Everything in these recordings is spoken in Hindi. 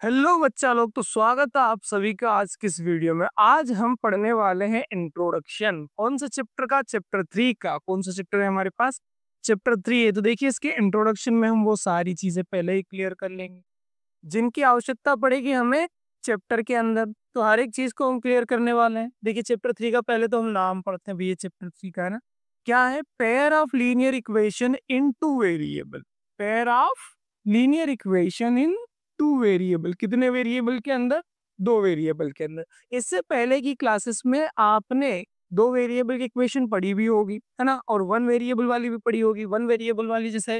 हेलो बच्चा लोग, तो स्वागत है आप सभी का आज की इस वीडियो में। आज हम पढ़ने वाले हैं इंट्रोडक्शन। कौन सा चैप्टर का? चैप्टर 3 का। कौन सा चैप्टर है हमारे पास? चैप्टर 3 है। तो देखिए, इसके इंट्रोडक्शन में हम वो सारी चीजें पहले ही क्लियर कर लेंगे जिनकी आवश्यकता पड़ेगी हमें चैप्टर के अंदर। तो हर एक चीज को हम क्लियर करने वाले हैं। देखिए, चैप्टर 3 का पहले तो हम नाम पढ़ते हैं भैया। चैप्टर 3 का है ना, क्या है? Pair of linear equation in two variable. Pair of linear equation in two variable. कितने वेरिएबल के अंदर? दो वेरिएबल के अंदर। इससे पहले की क्लासेस में आपने दो वेरिएबल की इक्वेशन पढ़ी भी होगी, है ना, और वन वेरिएबल वाली भी पढ़ी होगी। वन वेरिएबल वाली जैसे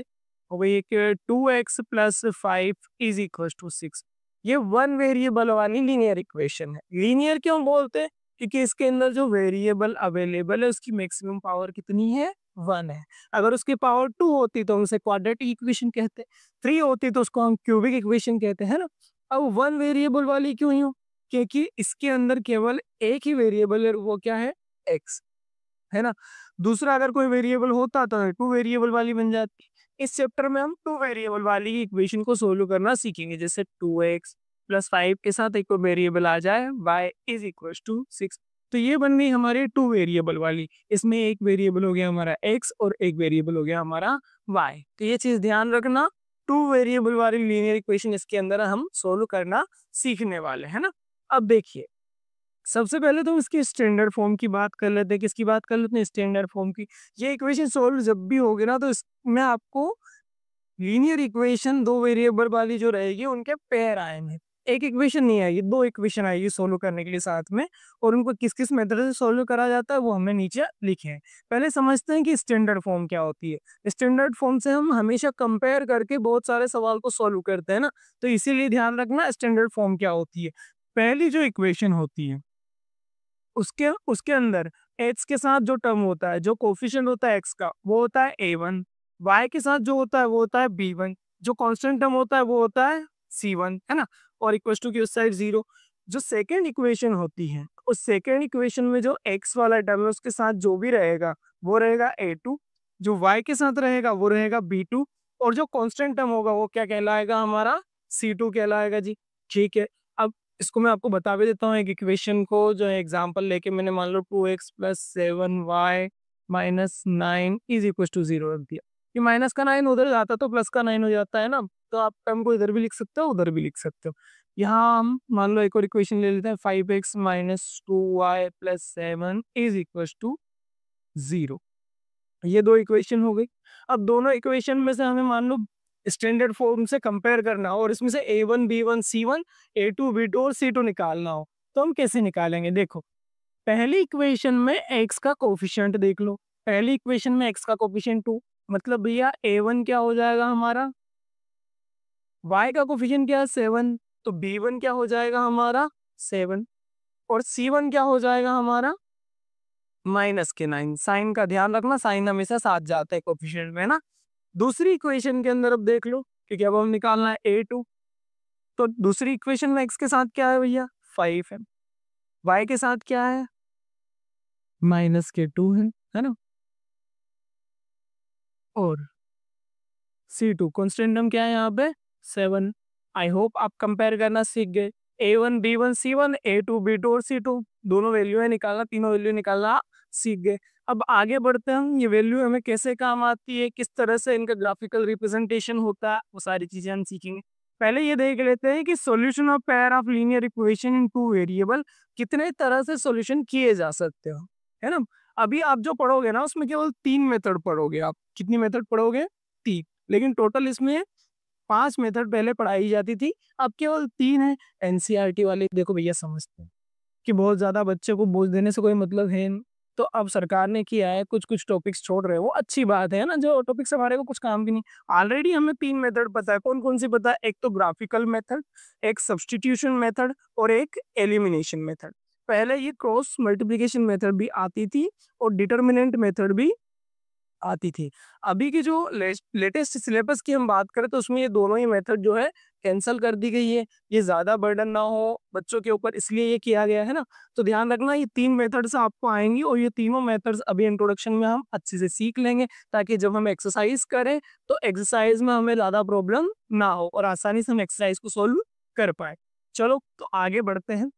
हो गई एक 2x plus 5 is equal to 6। ये वन वेरिएबल वाली लीनियर इक्वेशन है। लीनियर क्यों बोलते हैं? क्योंकि इसके अंदर जो वेरिएबल अवेलेबल है उसकी मैक्सिमम पावर कितनी है? 1 है। अगर उसकी पावर 2 होती तो हम उसे क्वाड्रेटिक इक्वेशन कहते हैं, 3 होती तो उसको हम क्यूबिक इक्वेशन कहते हैं ना। अब वन वेरिएबल वाली क्यों यूं? क्योंकि इसके अंदर केवल एक ही वेरिएबल है, वो क्या है? एक्स, है ना। दूसरा अगर कोई वेरिएबल होता तो टू वेरिएबल वाली बन जाती। इस चैप्टर में हम टू वेरिएबल वाली इक्वेशन को सोल्व करना सीखेंगे। जैसे 2x प्लस 5 के साथ एक वेरिएबल आ जाए y इज इक्वल टू 6। तो ये बन गई हमारी टू वेरिएबल वाली। इसमें एक वेरिएबल हो गया हमारा x और एक वेरिएबल हो गया हमारा y। तो ये चीज ध्यान रखना, टू वेरिएबल वाली लीनियर इक्वेशन इसके अंदर हम सोल्व करना सीखने वाले हैं ना। अब देखिए, सबसे पहले तो इसकी स्टैंडर्ड फॉर्म की बात कर लेते हैं। किसकी बात कर लेते हैं? स्टैंडर्ड फॉर्म की। ये इक्वेशन सोल्व जब भी होगी ना, तो इसमें आपको लीनियर इक्वेशन दो वेरिएबल वाली जो रहेगी उनके पेयर आएंगे। एक इक्वेशन नहीं आएगी, दो इक्वेशन आएगी सोल्व करने के लिए साथ में। और उनको किस किस मेथड से सोल्व करा जाता है वो हमने नीचे लिखे हैं। पहले समझते हैं कि स्टैंडर्ड फॉर्म क्या होती है। स्टैंडर्ड फॉर्म से हम हमेशा कंपेयर करके बहुत सारे सवाल को सोल्व करते हैं ना, तो इसीलिए ध्यान रखना स्टैंडर्ड फॉर्म क्या होती है। पहली जो इक्वेशन होती है उसके उसके अंदर एक्स के साथ जो टर्म होता है, जो कोफिशिएंट होता है एक्स का, वो होता है a1। वाई के साथ जो होता है वो होता है b1। जो कांस्टेंट टर्म होता है वो होता है c1, है ना। और इक्वल टू की उस साइड 0। जो सेकेंड इक्वेशन होती है, उस सेकेंड इक्वेशन में जो x वाला टर्म है उसके साथ जो भी रहेगा वो रहेगा a2। जो y के साथ रहेगा वो रहेगा b2। और जो कांस्टेंट टर्म होगा वो क्या कहलाएगा? हमारा c2 कहलाएगा जी। ठीक है। अब इसको मैं आपको बता भी देता हूँ। एक इक्वेशन को जो है एग्जांपल लेके मैंने मान लो 2x plus 7y minus 9 is equal to 0 रख दिया। ये माइनस का 9 उधर जाता तो प्लस का 9 हो जाता है ना। तो आप टर्म को इधर भी लिख सकते हो, उधर भी लिख सकते हो। यहाँ हम मान लो एक और इक्वेशन ले लेते हैं, 5x minus 2y plus 7 is equal to 0। ये दो इक्वेशन हो गई। अब दोनों इक्वेशन में से हमें मान लो स्टैंडर्ड फॉर्म से कंपेयर करना हो और इसमें से a1 b1 c1 a2 b2 और c2 निकालना हो, तो हम कैसे निकालेंगे? देखो, पहली इक्वेशन में x का कोफिशिएंट देख लो। पहली इक्वेशन में x का कोफिशिएंट 2, मतलब भैया a1 क्या हो जाएगा हमारा? y का कोफिशिएंट क्या है? 7। तो b1 क्या हो जाएगा हमारा? 7। और c1 क्या हो जाएगा हमारा? माइनस के 9। साइन का ध्यान रखना, साइन हमेशा साथ जाता है कोफिशिएंट में ना। दूसरी इक्वेशन के अंदर अब देख लो, क्योंकि अब हम निकालना है a2। तो दूसरी इक्वेशन में x के साथ क्या है भैया? 5 है। y के साथ क्या है? माइनस के 2 है ना। और c2 कॉन्स्टेंट टर्म क्या है यहाँ पे? 7। आई होप आप कंपेयर करना सीख गए। a1 b1 c1 a2 b2 और c2 दोनों वैल्यू है निकालना, तीनों वैल्यू निकालना सीख गए। अब आगे बढ़ते हैं हम, ये वैल्यू हमें कैसे काम आती है, किस तरह से इनका ग्राफिकल रिप्रेजेंटेशन होता है, वो सारी चीजें हम सीखेंगे। पहले ये देख लेते हैं कि solution of pair of linear equation in two variable कितने तरह से सॉल्यूशन किए जा सकते हो, है ना। अभी आप जो पढ़ोगे ना उसमें केवल 3 मेथड पढ़ोगे। आप कितनी मेथड पढ़ोगे? 3। लेकिन टोटल इसमें 5 मेथड पहले पढ़ाई जाती थी, अब केवल 3 है। एनसीईआरटी वाले देखो भैया समझते हैं कि बहुत ज़्यादा बच्चे को बोझ देने से कोई मतलब है नहीं। तो अब सरकार ने किया है, कुछ-कुछ टॉपिक्स छोड़ रहे हैं, वो अच्छी बात है ना, जो टॉपिक्स हमारे को कुछ काम की नहीं। ऑलरेडी हमें 3 मेथड पता है, कौन-कौन सी पता है? एक तो ग्राफिकल मेथड, एक सब्स्टिट्यूशन मेथड और एक एलिमिनेशन मेथड। पहले ये क्रॉस मल्टीप्लिकेशन मेथड भी आती थी और डिटर्मिनेंट मेथड भी आती थी। अभी की जो लेटेस्ट सिलेबस की हम बात करें तो उसमें ये दोनों ही मेथड जो है कैंसल कर दी गई है। ये ज़्यादा बर्डन ना हो बच्चों के ऊपर, इसलिए ये किया गया है ना। तो ध्यान रखना, ये 3 मेथड्स आपको आएँगी और ये तीनों मेथड्स अभी इंट्रोडक्शन में हम अच्छे से सीख लेंगे, ताकि जब हम एक्सरसाइज करें तो एक्सरसाइज में हमें ज़्यादा प्रॉब्लम ना हो और आसानी से हम एक्सरसाइज को सॉल्व कर पाए। चलो तो आगे बढ़ते हैं।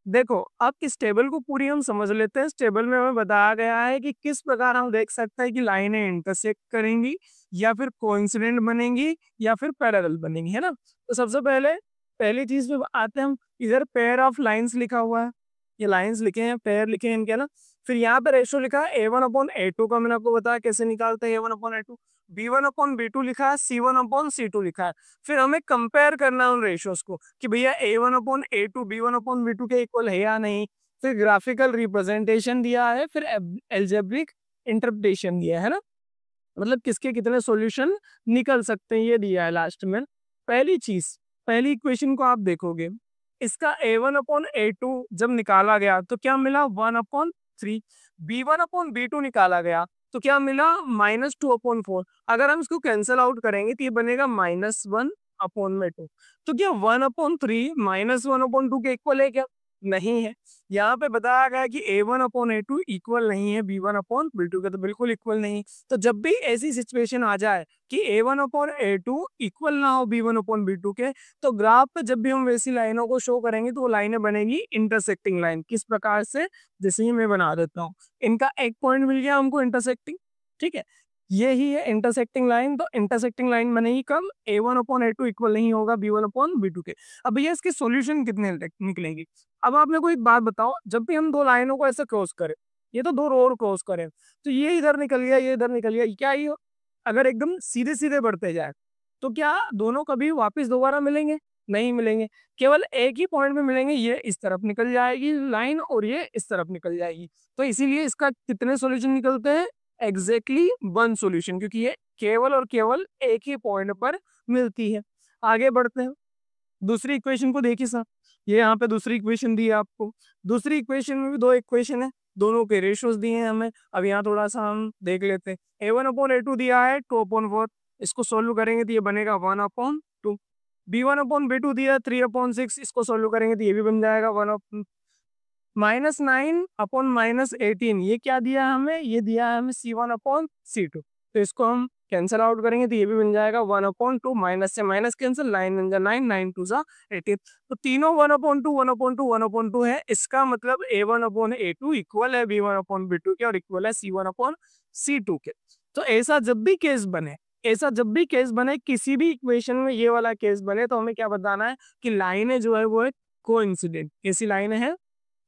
देखो अब इस टेबल को पूरी हम समझ लेते हैं। इस टेबल में हमें बताया गया है कि किस प्रकार हम देख सकते हैं कि लाइनें इंटरसेक्ट करेंगी या फिर कोइंसिडेंट बनेंगी या फिर पैरेलल बनेंगी, है ना। तो सबसे पहले पहली चीज पे आते हैं हम। इधर पेयर ऑफ लाइंस लिखा हुआ है, ये लाइंस लिखे हैं, पेयर लिखे हैं इनके ना। फिर यहाँ पे रेशो लिखा है A1/A2 का, मैंने आपको बताया कैसे निकालते हैं A1/A2। B1/B2 लिखा है, C1/C2 लिखा है। फिर हमें कंपेयर करना है उन रेशियोज को कि भैया A1/A2 B1/B2 के इक्वल है या नहीं। फिर ग्राफिकल रिप्रेजेंटेशन दिया है, फिर एल्जेब्रिक इंटरप्रिटेशन दिया है ना, मतलब किसके कितने सॉल्यूशन निकल सकते हैं ये दिया है लास्ट में। पहली चीज, पहली इक्वेशन को आप देखोगे, इसका A1/A2 जब निकाला गया तो क्या मिला 1/3। B1/B2 निकाला गया तो क्या मिला -2/4। अगर हम इसको कैंसिल आउट करेंगे तो ये बनेगा -1/2। तो क्या 1/3 -1/2 के इक्वल है क्या? नहीं है। यहाँ पे बताया गया कि A1/A2 इक्वल नहीं है B1/B2 के, तो बिल्कुल इक्वल नहीं। तो जब भी ऐसी सिचुएशन आ जाए कि A1/A2 इक्वल ना हो B1/B2 के, तो ग्राफ पे जब भी हम वैसी लाइनों को शो करेंगे तो वो लाइनें बनेगी इंटरसेक्टिंग लाइन। किस प्रकार से, जैसे ही मैं बना देता हूँ, इनका एक पॉइंट मिल गया हमको इंटरसेक्टिंग, ठीक है, ये ही है इंटरसेक्टिंग लाइन। तो इंटरसेक्टिंग लाइन बनेगी कब? A1/A2 इक्वल नहीं होगा B1/B2 के। अब भैया इसके सॉल्यूशन कितने निकलेंगे? अब आप मेरे को एक बात बताओ, जब भी हम दो लाइनों को ऐसे क्रॉस करें, ये तो दो रो क्रॉस करें, तो ये इधर निकल गया, ये इधर निकल गया, क्या ये अगर एकदम सीधे सीधे बढ़ते जाए तो क्या दोनों कभी वापस दोबारा मिलेंगे? नहीं मिलेंगे। केवल एक ही पॉइंट में मिलेंगे, ये इस तरफ निकल जाएगी लाइन और ये इस तरफ निकल जाएगी। तो इसीलिए इसका कितने सॉल्यूशन निकलते हैं? एग्जैक्टली वन सॉल्यूशन, क्योंकि ये केवल और केवल एक ही पॉइंट पर मिलती है। आगे बढ़ते हैं, दूसरी इक्वेशन को देखिए सर, ये यहाँ पे दूसरी इक्वेशन दी है आपको। दूसरी इक्वेशन में भी दो इक्वेशन है, दोनों के रेशियोज दिए हैं हमें। अब यहाँ थोड़ा सा हम देख लेते हैं। A1/A2 दिया है 2/4, इसको सोल्व करेंगे तो ये बनेगा 1/2। B1/B2 दिया है 3/6, इसको सोल्व करेंगे तो ये भी बन जाएगा 1 -9/-18, ये क्या दिया है हमें? ये दिया है हमें C1/C2। तो इसको हम कैंसिल आउट करेंगे तो ये भी बन जाएगा 1/2, माइनस से माइनस कैंसिल, 9 9 9 2 18। तो तीनों 1/2 1/2 1/2 है। इसका मतलब A1/A2 इक्वल है B1/B2 के और इक्वल है C1/C2 के। तो ऐसा जब भी केस बने, ऐसा जब भी केस बने, किसी भी इक्वेशन में ये वाला केस बने, तो हमें क्या बताना है कि लाइनें जो है वो एक कोइंसिडेंट, कैसी लाइनें हैं?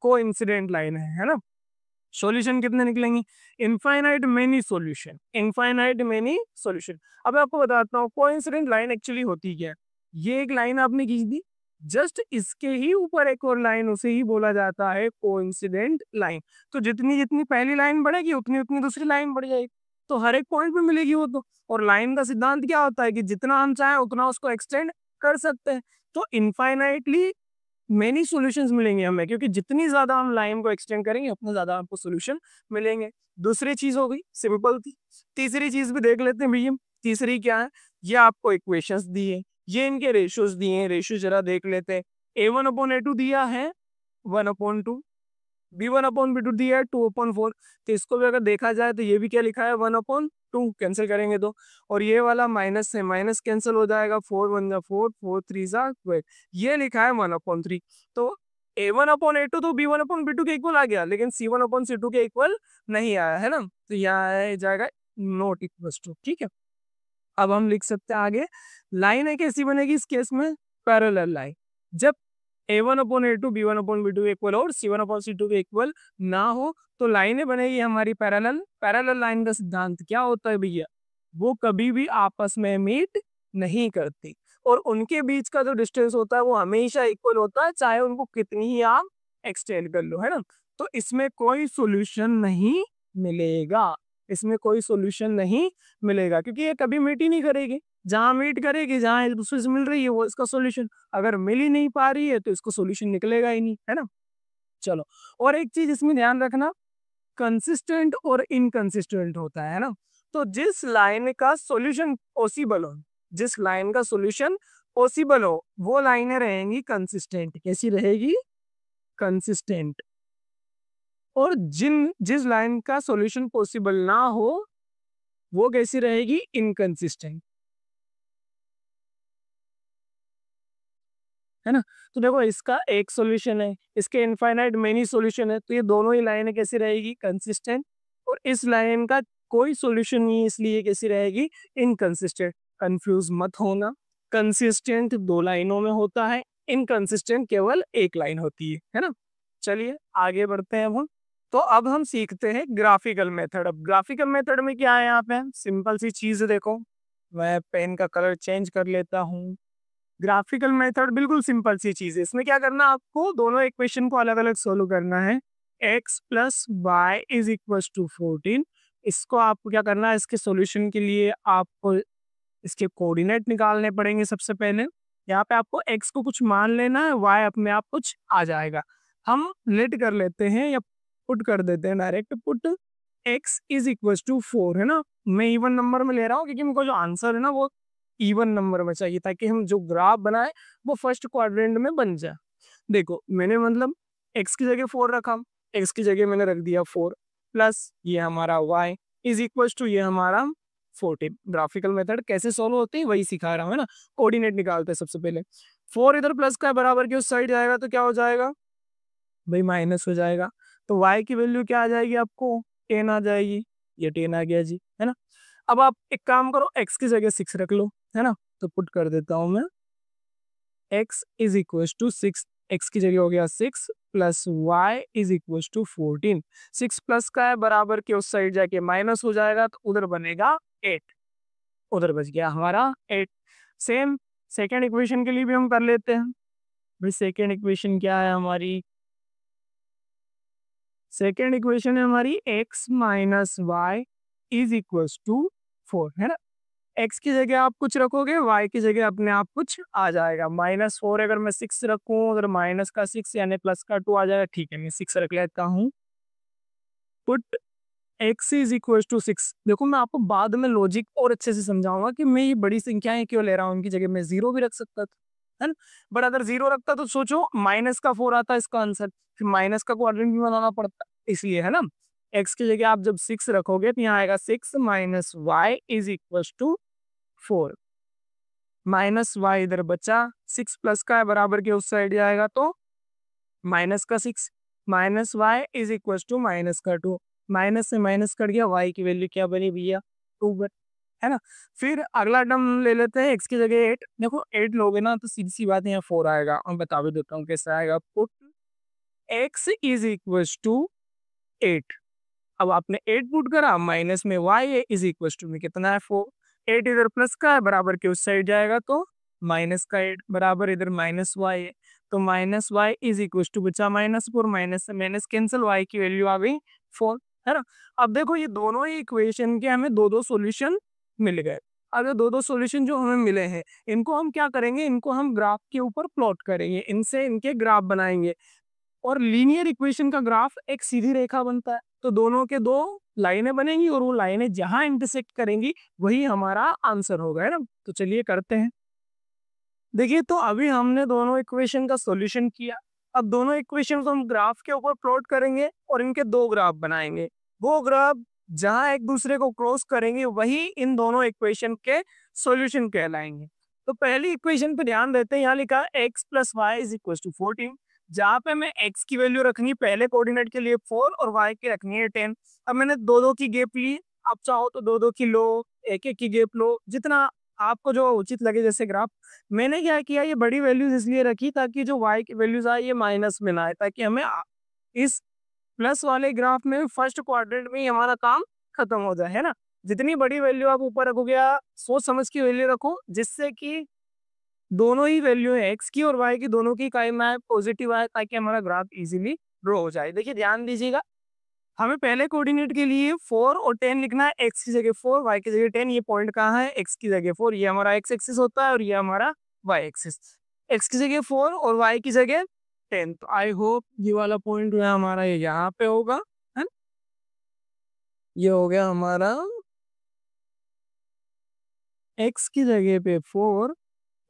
कोइंसिडेंट लाइन है ना। सॉल्यूशन कितने निकलेंगे? Infinite many solution, infinite many solution. अब मैं आपको बताता हूँ कोइंसिडेंट लाइन एक्चुअली होती क्या है। ये एक लाइन आपने खींच दी, जस्ट इसके ही ऊपर एक और लाइन, उसे ही बोला जाता है कोइंसिडेंट लाइन। तो जितनी जितनी पहली लाइन बढ़ेगी उतनी उतनी दूसरी लाइन बढ़ जाएगी, तो हर एक पॉइंट पे मिलेगी वो तो। और लाइन का सिद्धांत क्या होता है कि जितना हम चाहें उतना उसको एक्सटेंड कर सकते हैं। तो इनफाइनाइटली मेनी सॉल्यूशंस मिलेंगे हमें, क्योंकि जितनी ज्यादा हम लाइन को एक्सटेंड करेंगे उतना ज्यादा आपको सॉल्यूशन मिलेंगे। दूसरी चीज हो गई, सिंपल थी। तीसरी चीज भी देख लेते हैं भैया। तीसरी क्या है? ये आपको इक्वेशंस दी है, ये इनके रेशियोज दिए हैं, रेशियो जरा देख लेते हैं। A1/A2 दिया है 1/2, B1/B2 दिया है 2/4। तो इसको भी अगर देखा जाए तो ये भी क्या लिखा है 1/2, कैंसिल करेंगे तो, और ये वाला माइनस से माइनस कैंसिल हो जाएगा, 4 1 जा 4, 4 3 जा 12, ये लिखा है 1/3। तो A1/A2 तो B1/B2 के इक्वल आ गया, लेकिन C1/C2 के इक्वल नहीं आया है ना। तो यहाँ आ जाएगा नॉट इक्वल टू, ठीक है। अब हम लिख सकते हैं आगे, लाइन है कैसी बनेगी इस केस में? Parallel line. जब A1/A2 B1/B2 के इक्वल और C1/C2 के इक्वल ना हो तो लाइनें बनेगी हमारी पैरेलल। पैरेलल लाइन का सिद्धांत क्या होता है भैया? वो कभी भी आपस में मीट नहीं करती, और उनके बीच का जो डिस्टेंस होता है वो हमेशा इक्वल होता है, चाहे उनको कितनी ही आप एक्सटेंड कर लो, है ना। तो इसमें कोई सॉल्यूशन नहीं मिलेगा, इसमें कोई सॉल्यूशन नहीं मिलेगा, क्योंकि ये कभी मीट ही नहीं करेगी। जहां मीट करेगी, जहां एक दूसरे से मिल रही है, वो इसका सॉल्यूशन। अगर मिल ही नहीं पा रही है तो इसको सॉल्यूशन निकलेगा ही नहीं, है ना। चलो, और एक चीज इसमें ध्यान रखना, कंसिस्टेंट और इनकंसिस्टेंट होता है ना। तो जिस लाइन का सॉल्यूशन पॉसिबल हो, जिस लाइन का सॉल्यूशन पॉसिबल हो, वो लाइनें रहेंगी कंसिस्टेंट। कैसी रहेगी? कंसिस्टेंट। और जिस लाइन का सॉल्यूशन पॉसिबल ना हो, वो कैसी रहेगी? इनकंसिस्टेंट। है ना। तो देखो इसका एक सॉल्यूशन है, इसके इनफाइनाइट मेनी सॉल्यूशन है, तो ये दोनों ही लाइनें कैसी रहेगी, कंसिस्टेंट। और इस लाइन का कोई सॉल्यूशन नहीं है, इसलिए कैसी रहेगी, इनकंसिस्टेंट। कंफ्यूज मत होना, कंसिस्टेंट दो लाइनों में होता है, इनकंसिस्टेंट केवल एक लाइन होती है ना। चलिए आगे बढ़ते हैं हम। तो अब हम सीखते हैं ग्राफिकल मेथड। अब ग्राफिकल मेथड में क्या है, यहाँ पे सिंपल सी चीज देखो, मैं पेन का कलर चेंज कर लेता हूँ। ग्राफिकल मेथड बिल्कुल सिंपल सी चीज है। इसमें क्या करना, आपको दोनों इक्वेशन को अलग अलग सोल्व करना है। x plus y is equal to 14। इसको आपको क्या करना है, इसके सॉल्यूशन के लिए आपको इसके कोऑर्डिनेट निकालने पड़ेंगे सबसे पहले। यहाँ पे आपको x को कुछ मान लेना है, y अपने आप कुछ आ जाएगा। हम लेट कर लेते हैं या पुट कर देते हैं, direct put x is equal to 4, है ना। मैं इवन नंबर में ले रहा हूँ क्योंकि मेरे को जो आंसर है ना वो इवन नंबर में चाहिए, ताकि हम जो ग्राफ बनाए वो फर्स्ट क्वाड्रेंट में बन जाए। देखो मैंने मतलब x की जगह 4 रखा, x की जगह मैंने रख दिया 4, प्लस ये हमारा y इज इक्वल टू ये हमारा 14। ग्राफिकल मेथड कैसे सॉल्व होती है वही सिखा रहा हूँ, है ना। कोऑर्डिनेट निकालते हैं सबसे पहले। 4 इधर प्लस का बराबर की उस साइड जाएगा तो क्या हो जाएगा भाई, माइनस हो जाएगा। तो y की वैल्यू क्या आ जाएगी, आपको 10 आ जाएगी। ये 10 आ गया जी, है ना। अब आप एक काम करो, x की जगह 6 रख लो, है ना। तो पुट कर देता हूं मैं, x is equal to 6, x की जगह हो गया 6 plus y is equal to 14। 6 plus का है बराबर के उस साइड जाके माइनस हो जाएगा, तो उधर बनेगा 8, उधर बच गया हमारा 8। सेम सेकेंड इक्वेशन के लिए भी हम कर लेते हैं भाई। सेकेंड इक्वेशन क्या है हमारी, सेकेंड इक्वेशन है हमारी x minus y is equal to 4, है ना। x की जगह आप कुछ रखोगे, y की जगह अपने आप कुछ आ जाएगा। -4 अगर मैं 6 रखूं, अगर माइनस का 6 यानी प्लस का 2 आ जाएगा, ठीक है मैं 6 रख लेता हूँ। Put x is equal to 6। देखो मैं आपको बाद में लॉजिक और अच्छे से समझाऊंगा कि मैं ये बड़ी संख्याएं क्यों ले रहा हूँ, उनकी जगह मैं 0 भी रख सकता था, है ना। बट अगर 0 रखता तो सोचो माइनस का 4 आता इसका आंसर, फिर माइनस का क्वाड्रेंट भी बनाना पड़ता, इसलिए, है ना। x की जगह आप जब 6 रखोगे तो यहाँ आएगा 6 minus y is equal to 4। Minus y इधर बचा, 6 प्लस का है बराबर के उस साइड जाएगा तो माइनस का 6, minus y is equal to minus का 2। माइनस से माइनस कट गया, y की वैल्यू क्या बनी भैया, 2 बन, है ना। फिर अगला टर्म ले लेते हैं, x की जगह 8। देखो 8 लोगे ना तो सीधी सी बात है यहाँ 4 आएगा, और बता भी देता हूँ कैसे आएगा। Put x is equal to 8। अब आपने 8 पुट करा, माइनस में y इज इक्वल टू में कितना है 4। 8 इधर प्लस का है बराबर के उस साइड जाएगा तो माइनस का 8 बराबर इधर माइनस वाई है, तो minus y is equal to बचा -4, माइनस से माइनस कैंसिल, y की वैल्यू आ गई 4, है ना। अब देखो ये दोनों ही इक्वेशन के हमें दो दो सॉल्यूशन मिल गए। अगर दो दो सॉल्यूशन जो हमें मिले हैं, इनको हम क्या करेंगे, इनको हम ग्राफ के ऊपर प्लॉट करेंगे, इनसे इनके ग्राफ बनाएंगे। और लीनियर इक्वेशन का ग्राफ एक सीधी रेखा बनता है, तो दोनों के दो लाइनें बनेंगी और वो लाइनें जहां इंटरसेक्ट करेंगी वही हमारा आंसर होगा, है ना। तो चलिए करते हैं। देखिए तो अभी हमने दोनों इक्वेशन का सॉल्यूशन किया। अब दोनों इक्वेशन को हम ग्राफ के ऊपर प्लॉट करेंगे और इनके दो ग्राफ बनाएंगे। वो ग्राफ जहां एक दूसरे को क्रॉस करेंगे वही इन दोनों इक्वेशन के सॉल्यूशन कहलाएंगे। तो पहली इक्वेशन पे ध्यान देते हैं, यहाँ लिखा x plus y is equal to 14। जहाँ पे मैं x की वैल्यू रखनी पहले कोऑर्डिनेट के लिए 4 और y की रखनी है 10। अब मैंने दो दो की गैप ली, आप चाहो तो दो दो की लो, एक एक की गैप लो, जितना आपको जो उचित लगे जैसे ग्राफ। मैंने क्या किया, ये बड़ी वैल्यूज इसलिए रखी ताकि जो y की वैल्यूज आए ये माइनस में ना आए, ताकि हमें इस प्लस वाले ग्राफ में फर्स्ट क्वाड्रेंट में ही हमारा काम खत्म हो जाए, है ना। जितनी बड़ी वैल्यू आप ऊपर रखोगे, सोच समझ की वैल्यू रखो, जिससे कि दोनों ही वैल्यू है x की और y की, दोनों की कायम आए, पॉजिटिव आए, ताकि हमारा ग्राफ इजीली ड्रॉ हो जाए। देखिए ध्यान दीजिएगा, हमें पहले कोऑर्डिनेट के लिए 4 और 10 लिखना है। x की जगह 4, y की जगह 10। ये पॉइंट कहाँ है, x की जगह 4, ये हमारा x एक्सिस होता है और ये हमारा y एक्सिस। x की जगह 4 और y की जगह 10। तो आई होप ये वाला पॉइंट जो है हमारा ये यहाँ पे होगा, है ना? ये हो गया हमारा x की जगह पे 4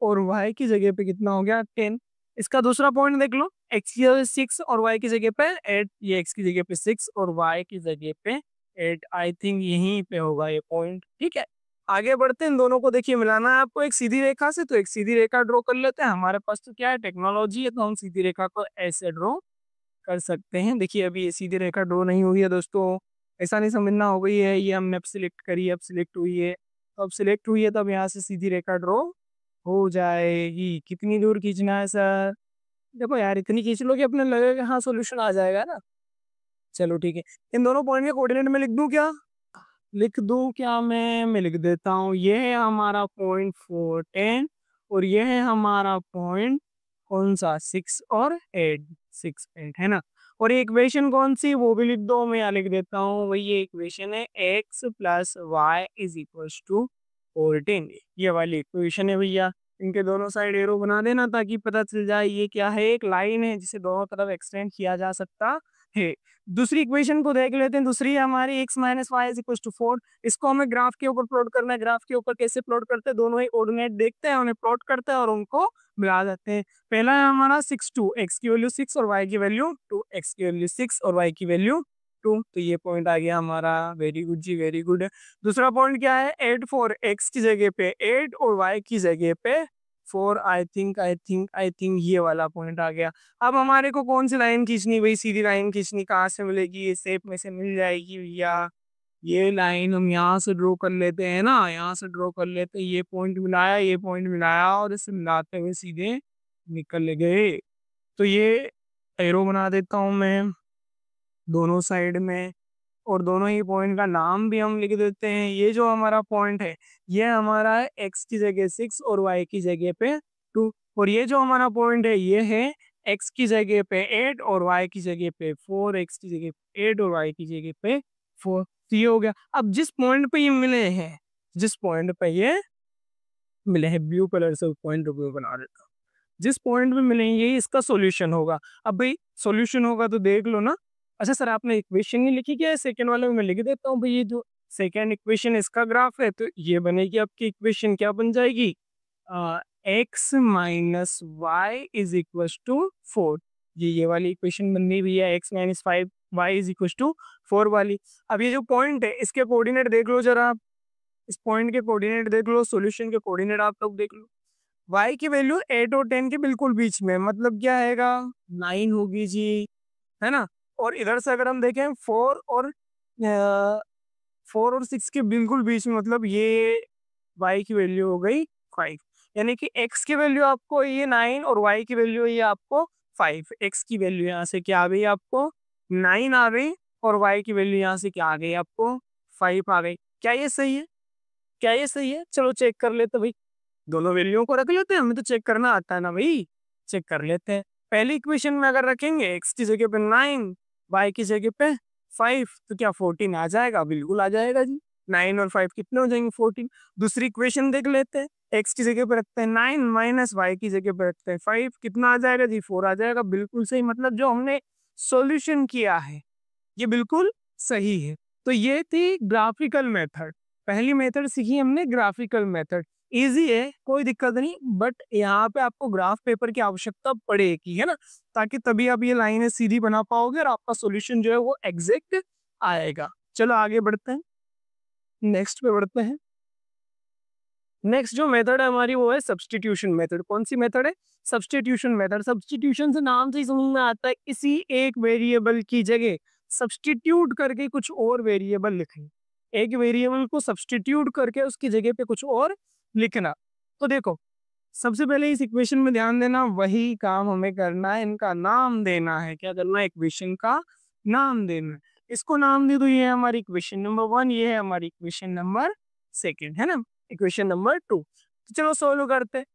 और y की जगह पे कितना हो गया 10। इसका दूसरा पॉइंट देख लो, x की जगह 6 और y की जगह पे 8। ये x की जगह पे 6 और y की जगह पे 8। आई थिंक यहीं पे होगा ये पॉइंट, ठीक है। आगे बढ़ते हैं, इन दोनों को देखिए मिलाना है आपको एक सीधी रेखा से, तो एक सीधी रेखा ड्रॉ कर लेते हैं। हमारे पास तो क्या है, टेक्नोलॉजी है, तो हम सीधी रेखा को ऐसे ड्रॉ कर सकते हैं। देखिए अभी ये सीधी रेखा ड्रॉ नहीं हुई है दोस्तों, ऐसा नहीं समझना, हो गई है ये, हमने अब सिलेक्ट करी है, अब सिलेक्ट हुई है, तो अब सिलेक्ट हुई है, तो अब यहाँ से सीधी रेखा ड्रॉ हो जाएगी। कितनी दूर खींचना है सर? देखो यार इतनी खींच लो कि अपने लगेगा हाँ सोल्यूशन आ जाएगा ना। चलो ठीक है, इन दोनों पॉइंट के कोऑर्डिनेट में लिख दूं क्या? लिख दूं क्या मैं लिख देता हूँ, ये है हमारा पॉइंट 410 और ये है हमारा पॉइंट कौन सा 6 और 8, 6 8 है ना। और ये इक्वेशन कौन सी, वो भी लिख दो, मैं यहाँ लिख देता हूँ वही, ये इक्वेशन है x plus y is equal to 14, ये वाली इक्वेशन है भैया। इनके दोनों साइड एरो बना देना ताकि पता चल जाए ये क्या है, एक लाइन है जिसे दोनों तरफ एक्सटेंड किया जा सकता है। दूसरी इक्वेशन को देख लेते हैं, दूसरी है हमारी x minus y is equal to 4। इसको हमें ग्राफ के ऊपर प्लॉट करना है। ग्राफ के ऊपर कैसे प्लॉट करते हैं, दोनों ही कोऑर्डिनेट देखते हैं, उन्हें प्लॉट करते हैं और उनको मिला देते हैं। पहला है हमारा 6 2, x की वैल्यू 6 और y की वैल्यू 2, x की वैल्यू 6 और y की वैल्यू 2, तो ये पॉइंट आ गया हमारा। वेरी गुड जी, वेरी गुड। दूसरा पॉइंट क्या है, 8 4, x की जगह पे 8 और y की जगह पे 4, आई थिंक ये वाला पॉइंट आ गया। अब हमारे को कौन सी लाइन खींचनी, भाई सीधी लाइन खींचनी, कहाँ से मिलेगी, ये शेप में से मिल जाएगी भैया। ये लाइन हम यहाँ से ड्रॉ कर लेते हैं ना, यहाँ से ड्रॉ कर लेते हैं, ये पॉइंट मिलाया, ये पॉइंट मिलाया और इसे मिलाते हुए सीधे निकल गए। तो ये एरो बना देता हूँ मैं दोनों साइड में, और दोनों ही पॉइंट का नाम भी हम लिख देते हैं। ये जो हमारा पॉइंट है ये हमारा है x की जगह 6 और y की जगह पे 2, और ये जो हमारा पॉइंट है ये है x की जगह पे 8 और y की जगह पे 4, x की जगह पे 8 और y की जगह पे 4। तो ये हो गया। अब जिस पॉइंट पे ये मिले हैं, जिस पॉइंट पे ये मिले हैं, ब्लू कलर से पॉइंट को बना देता हूँ, जिस पॉइंट पे मिलेंगे ये इसका सॉल्यूशन होगा। अब भाई सॉल्यूशन होगा तो देख लो ना। अच्छा सर आपने इक्वेशन ही लिखी क्या है, सेकंड वाले में मैं लिख देता हूँ भाई, ये जो सेकंड इक्वेशन इसका ग्राफ है, तो ये बनेगी आपकी इक्वेशन, क्या बन जाएगी, x minus y is equal to 4। ये वाली इक्वेशन बन गई भैया, x minus 5 y is equal to 4 वाली। अब ये जो पॉइंट है इसके कोऑर्डिनेट देख लो जरा आप, इस पॉइंट के कोऑर्डिनेट देख लो, सॉल्यूशन के कोऑर्डिनेट आप लोग देख लो। y की वैल्यू 8 और 10 के बिल्कुल बीच में, मतलब क्या आएगा, 9 होगी जी, है ना। और इधर से अगर हम देखें 4 और 6 के बिल्कुल बीच में, मतलब ये y की वैल्यू हो गई 5, यानी कि x की वैल्यू आपको ये 9 और y की वैल्यू ये आपको 5। x की वैल्यू यहाँ से क्या आ गई आपको 9 आ गई, और y की वैल्यू यहाँ से क्या आ गई आपको 5 आ गई। क्या ये सही है, क्या ये सही है? चलो चेक कर लेते भाई, दोनों वैल्यूओं को रख लेते हैं, हमें तो चेक करना आता है ना भाई, चेक कर लेते हैं। पहली इक्वेशन में अगर रखेंगे x की जगह पे 9, y की जगह पे 5, तो क्या 14 आ जाएगा, बिल्कुल आ जाएगा जी। 9 और 5 कितने हो जाएंगे 14। दूसरी इक्वेशन देख लेते हैं, x की जगह पे रखते हैं 9 माइनस y की जगह पे रखते हैं 5, कितना आ जाएगा जी 4 आ जाएगा, बिल्कुल सही। मतलब जो हमने सॉल्यूशन किया है ये बिल्कुल सही है। तो ये थी ग्राफिकल मेथड, पहली मेथड सीखी हमने ग्राफिकल मेथड, इजी है कोई दिक्कत नहीं, बट यहाँ पे आपको ग्राफ पेपर की आवश्यकता पड़ेगी, है ना, ताकि तभी आप ये लाइनें सीधी बना पाओगे और आपका सॉल्यूशन जो है वो एग्जैक्ट आएगा। चलो आगे बढ़ते हैं, नेक्स्ट पे बढ़ते हैं। नेक्स्ट जो मेथड है हमारी वो है सब्स्टिट्यूशन मेथड। कौन सी मेथड है, सब्स्टिट्यूशन मेथड। सब्स्टिट्यूशन से नाम से ही समझ में आता है किसी एक वेरिएबल की जगह सब्स्टिट्यूट करके कुछ और वेरिएबल लिखना, एक वेरिएबल को सब्स्टिट्यूट करके उसकी जगह पे कुछ और लिखना। तो देखो सबसे पहले इस इक्वेशन में ध्यान देना, वही काम हमें करना है, इनका नाम देना है। क्या करना है, इक्वेशन का नाम देना है। इसको नाम दे दो, ये है हमारी इक्वेशन नंबर 1, ये है हमारी इक्वेशन नंबर 2, है ना, इक्वेशन नंबर 2। तो चलो सोल्व करते हैं।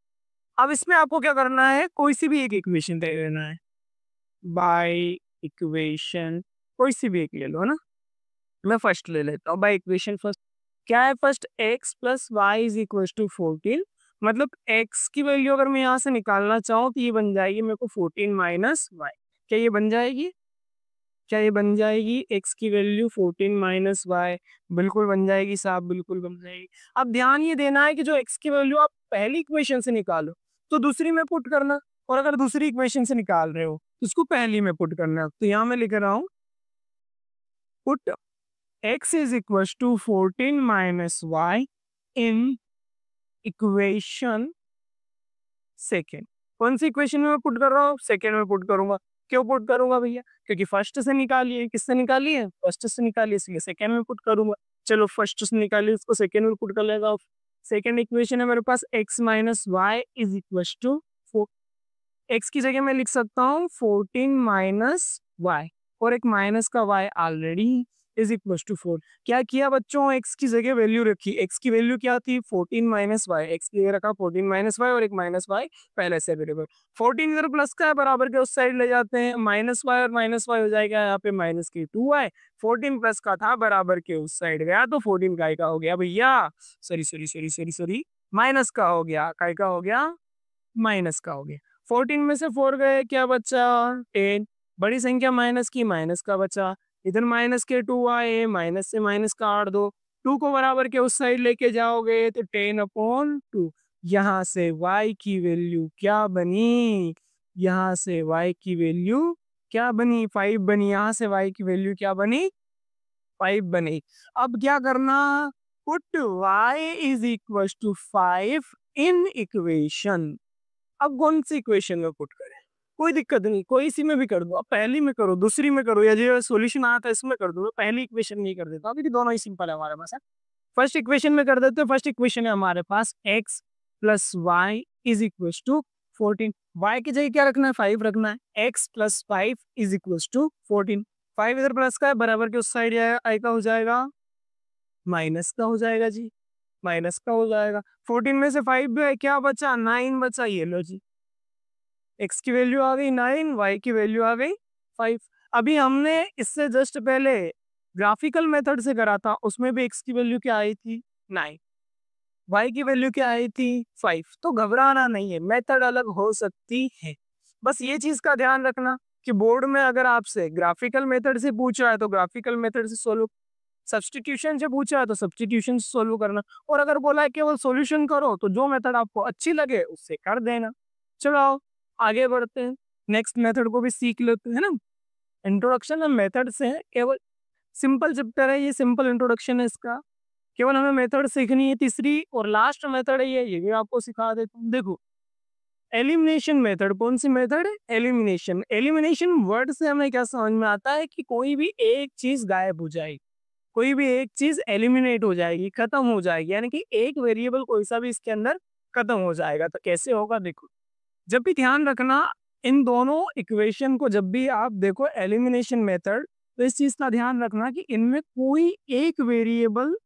अब इसमें आपको क्या करना है, कोई सी भी एक इक्वेशन दे देना है, बाय इक्वेशन कोई सी भी एक ले लो, है ना। मैं फर्स्ट ले लेता हूँ बाय इक्वेशन फर्स्ट। क्या है first, x plus y is equal to 14, मतलब x की वैल्यू अगर मैं यहाँ से निकालना चाहूँ तो ये बन जाएगी मेरे को 14 माइनस वाई। क्या ये बन जाएगी, क्या ये बन जाएगी, x की वैल्यू 14 माइनस वाई, बिल्कुल बन जाएगी साहब, बिल्कुल बन जाएगी। अब ध्यान ये देना है कि जो x की वैल्यू आप पहली इक्वेशन से निकालो तो दूसरी में पुट करना, और अगर दूसरी इक्वेशन से निकाल रहे हो तो उसको पहली में पुट करना। तो यहाँ मैं लिख रहा हूँ put x is equal to 14 minus y in equation second. कौन सी इक्वेशन में पुट कर रहा हूँ? सेकेंड में पुट करूंगा। क्यों पुट करूंगा भैया? क्योंकि फर्स्ट से निकाली है। किससे निकाली है? फर्स्ट से निकाली है, इसलिए सेकेंड में पुट करूंगा। चलो फर्स्ट से निकाली, उसको सेकेंड में पुट कर लेगा। सेकेंड इक्वेशन है मेरे पास x minus y is equal to 4। X की जगह मैं लिख सकता हूँ 14 माइनस वाई, और एक माइनस का y already is equal to 4। क्या किया बच्चों? x की जगह वैल्यू रखी। x की वैल्यू क्या थी? 14 माइनस वाई। एक्स की जगह रखा 14 माइनस वाई, और एक माइनस वाई पहले से वेरिएबल। 14 इधर प्लस का है, बराबर के उस साइड ले जाते हैं। माइनस वाई और माइनस वाई हो जाएगा यहाँ पे माइनस की 2y। 14 प्लस का था, बराबर के उस साइड गया तो 14 काय का हो गया भैया? Sorry sorry sorry sorry sorry, minus का हो गया। काय का हो गया? माइनस का हो गया। 14 में से 4 गए, क्या बचा? 10। बड़ी संख्या माइनस की, माइनस का बचा। इधर माइनस के 2 आए, माइनस से माइनस का 8 दो, 2 को बराबर के उस साइड लेके जाओगे तो 10/2। यहाँ से y की वैल्यू क्या बनी? यहाँ से y की वैल्यू क्या बनी? 5 बनी। यहाँ से y की वैल्यू क्या बनी? 5 बनी। अब क्या करना? Put y is equal to 5 in equation. अब कौन सी इक्वेशन में पुट करें? कोई दिक्कत नहीं, कोई सी में भी कर दो। अब पहली में करो, दूसरी में करो, या जो सॉल्यूशन आया था इसमें कर दो। पहली इक्वेशन में ही कर देता हूँ क्योंकि दोनों ही सिंपल है हमारे पास है। फर्स्ट इक्वेशन में कर देते हैं। फर्स्ट इक्वेशन है हमारे पास x plus y is equal to 14। y की जगह क्या रखना है? 5 रखना है। x plus 5 is equal to 14। 5 इधर प्लस का है, बराबर के उस साइड आई का हो जाएगा माइनस का हो जाएगा जी, माइनस का हो जाएगा। 14 में से 5 भी है, क्या बचा? 9 बचा। ये लो जी, x की वैल्यू आ गई 9, y की वैल्यू आ गई 5। अभी हमने इससे जस्ट पहले ग्राफिकल मेथड से करा था, उसमें भी x की वैल्यू क्या आई थी? 9, y की वैल्यू क्या आई थी? 5। तो घबराना नहीं है, मेथड अलग हो सकती है। बस ये चीज का ध्यान रखना कि बोर्ड में अगर आपसे ग्राफिकल मेथड से पूछा है तो ग्राफिकल मेथड से सोल्व, सब्स्टिट्यूशन से पूछा है तो सब्स्टिट्यूशन से सोल्व करना, और अगर बोला है केवल सॉल्यूशन करो तो जो मेथड आपको अच्छी लगे उससे कर देना। चलो आओ आगे बढ़ते हैं, नेक्स्ट मेथड को भी सीख लेते हैं ना। इंट्रोडक्शन ऑफ मेथड से है, केवल सिंपल चैप्टर है ये, सिंपल इंट्रोडक्शन है इसका। केवल हमें मेथड सीखनी है। तीसरी और लास्ट मेथड है ये भी आपको सिखा देता हूँ। देखो एलिमिनेशन मेथड। कौन सी मेथड है? एलिमिनेशन। एलिमिनेशन वर्ड से हमें क्या समझ में आता है कि कोई भी एक चीज गायब हो जाएगी, कोई भी एक चीज एलिमिनेट हो जाएगी, खत्म हो जाएगी, यानी कि एक वेरिएबल कोई सा भी इसके अंदर खत्म हो जाएगा। तो कैसे होगा? देखो, जब भी ध्यान रखना इन दोनों इक्वेशन को, जब भी आप देखो एलिमिनेशन मेथड, तो इस चीज का ध्यान रखना कि इनमें कोई एक वेरिएबल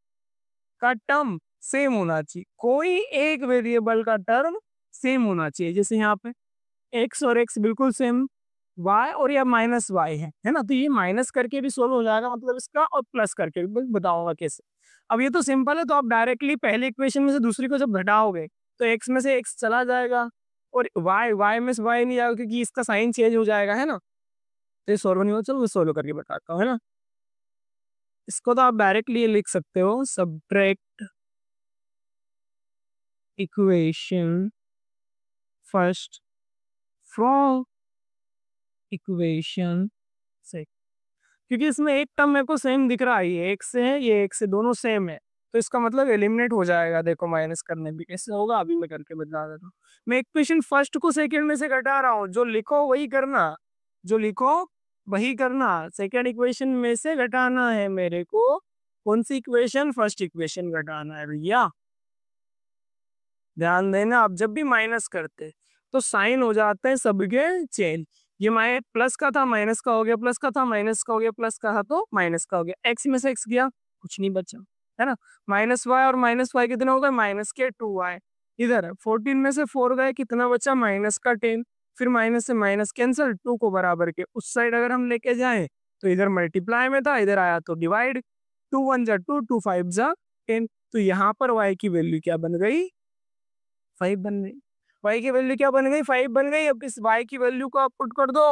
का टर्म सेम होना चाहिए। कोई एक वेरिएबल का टर्म सेम होना चाहिए। जैसे यहाँ पे x और x बिल्कुल सेम, y और या माइनस वाई है ना, तो ये माइनस करके भी सोल्व हो जाएगा मतलब इसका, और प्लस करके भी बताऊंगा कैसे। अब ये तो सिंपल है, तो आप डायरेक्टली पहले इक्वेशन में से दूसरी को जब घटाओगे तो x में से x चला जाएगा, और y में से y नहीं जाएगा क्योंकि इसका साइन चेंज हो जाएगा, है ना। तो ये सोल्व नहीं होगा। चलो मैं सोल्व करके बताता हूँ, है ना। इसको तो आप डायरेक्टली लिख सकते हो, subtract equation first from equation से, क्योंकि इसमें एक टर्म मेरे को सेम दिख रहा है, ये एक से है, ये एक से, दोनों सेम है, तो इसका मतलब एलिमिनेट हो जाएगा। देखो माइनस करने भी कैसे होगा, अभी मैं करके बता देता हूँ। मैं इक्वेशन फर्स्ट को सेकंड में से घटा रहा हूँ, जो लिखो वही करना, जो लिखो वही करना। सेकंड इक्वेशन में से घटाना है मेरे को। कौन सी इक्वेशन? फर्स्ट इक्वेशन घटाना है भैया। ध्यान देना, आप जब भी माइनस करते तो साइन हो जाते हैं सबके चेंज। ये माइनस प्लस का था, माइनस का हो गया, प्लस का था, माइनस का हो गया, प्लस का था तो माइनस का हो गया। एक्स में से एक्स गया, कुछ नहीं बचा, है ना। माइनस वाई और माइनस वाई कितने हो गए? माइनस के 2y। इधर 14 में से 4 गए, कितना बचा? माइनस का 10। फिर माइनस से माइनस कैंसिल, 2 को बराबर के उस साइड अगर हम लेके जाए तो इधर मल्टीप्लाई में था, इधर आया तो डिवाइड। 2 1 जा 2, 2 5 जा 10। तो यहाँ पर y की वैल्यू क्या बन गई? 5 बन गई। y की वैल्यू क्या बन गई? 5 बन गई। अब इस y की वैल्यू को आप पुट कर दो।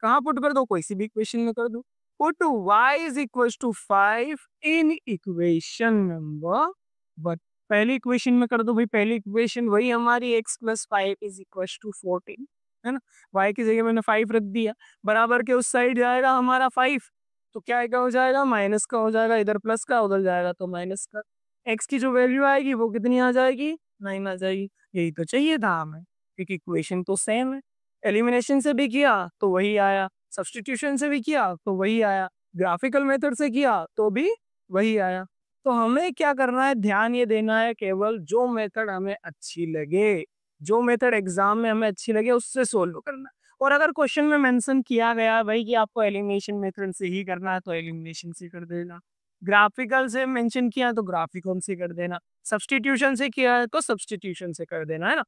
कहाँ पुट कर दो? कोई सी भी इक्वेशन में कर दो। Put y is equal to 5 in equation number 1। पहली इक्वेशन में कर दो भाई। पहली इक्वेशन वही हमारी x plus 5 is equal to 14, है ना। y की जगह मैंने 5 रख दिया, बराबर के उस साइड जाएगा हमारा 5, तो क्या हो जाएगा? माइनस का हो जाएगा, इधर प्लस का, उधर जाएगा तो माइनस का। एक्स की जो वैल्यू आएगी वो कितनी आ जाएगी, 9 आ जाएगी। यही तो चाहिए था हमें, क्योंकि इक्वेशन तो सेम है। एलिमिनेशन से भी किया तो वही आया, सब्स्टिट्यूशन से भी किया तो वही आया, ग्राफिकल मेथड से किया तो भी वही आया। तो हमें क्या करना है, ध्यान ये देना है केवल जो मेथड हमें अच्छी लगे, जो मेथड एग्जाम में हमें अच्छी लगे उससे सोल्व करना है। और अगर क्वेश्चन में मेंशन किया गया है भाई कि आपको एलिमिनेशन मेथड से ही करना है तो एलिमिनेशन से कर देना, ग्राफिकल से मेंशन किया है तो ग्राफिकल से कर देना, सब्स्टिट्यूशन से किया है तो सब्स्टिट्यूशन से कर देना, है ना।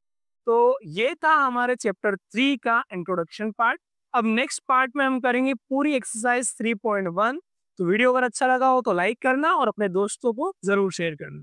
तो ये था हमारे चैप्टर 3 का इंट्रोडक्शन पार्ट। अब नेक्स्ट पार्ट में हम करेंगे पूरी एक्सरसाइज 3.1। तो वीडियो अगर अच्छा लगा हो तो लाइक करना और अपने दोस्तों को जरूर शेयर करना।